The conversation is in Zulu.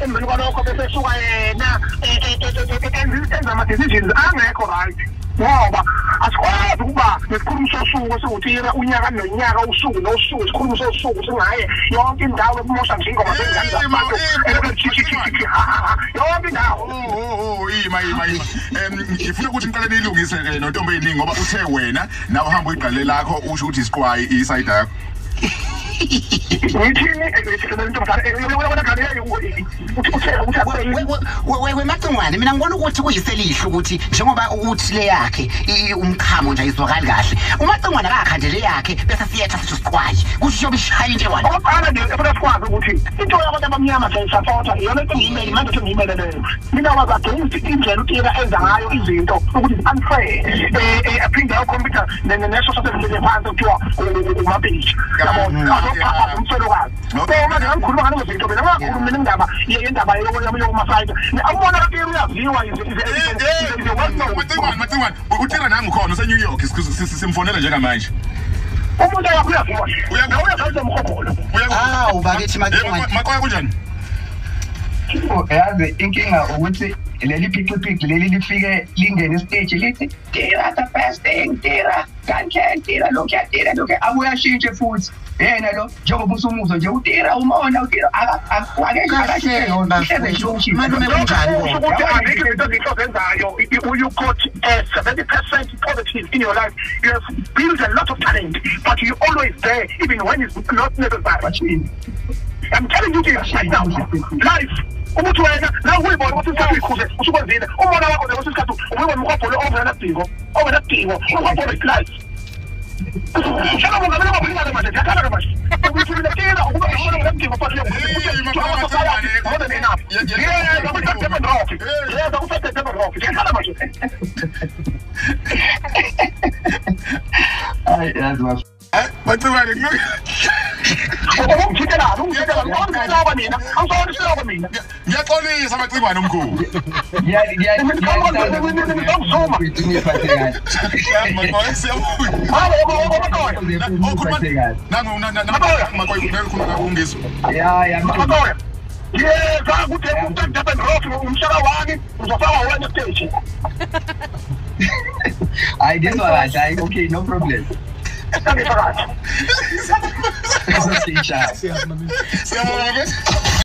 emveni kwalokho bese suka yena enza ama-decisions angekho right ngoba asikwazi ukuba nesikhulumo sosuku esiwuTira unyaka nonyaka usuku nosuku isikhulumo sosuku singaye yonke indawo ekumosha nje ingoma zengane zabantu yonke indawo ima ngifuna ukuthi niqale nilungise nontombi eyiningi ngoba uthe wena nawe uhamba uyiqale lakho usho ukuthi isiqwayi isayida yakho Macingwane mina ngibona ukuthi kuyiselihle ukuthi njengoba uthi le yakhe umkhamo nje ayizwakali kahle uMacingwane akakhandele yakhe bese siyetha sithi siqwayi kusho yobe ishaya into wani oqala nje efuna sikwazi ukuthi into yabantu abamnyama nje isapota iyona into ngiyimele manje ukuthi ngiyimele leyo mina wazadinga indlela uTira enza ngayo izinto ukuthi unfair aphinde ayokhompyutha neso sosebenze phansi kuthiwa umabhishi yabona umselokazi manje ngikhuluma ngalo ngezinto mina ngakhuluma indaba yendaba yokumasayida awubona ukuthi uyaziwa Macingwane uTira nami ukhona useNew York simfonela njengamanje umuntu yakho uyaziwa uyakhawuza umkhokholo bakithi Macingwane maqoya kunjani yazi inkinga ukuthi leli phiciphici leli lifike lingene stage lithi Tira the best thing Tira kanhle Tira lokhu yatira lokhu abuyashintshe futhi yena lo njengoba usumuzo nje uTira umona uTira akekho akashe yona malume kunjani ukuthi angeke into ezenzayo uKhozi 70% positive in your life. You have built a lot of talent but you always there even when it's not necessary. I'm telling you this right now life umuntu wena la uyibona ukuthi usayikhuse usukwenzile umona wakho nje usisikhathi ubona umkhopho ovela nadingo umkhopho life Shaka mo ngabela mabulala manje yakhala manje ukuthi uletela ukuba ngishona ngemdingo futhi Ngiyaxolisa Macingwane omkhulu. I didn't know that. Okay, no problem. Siyabonga.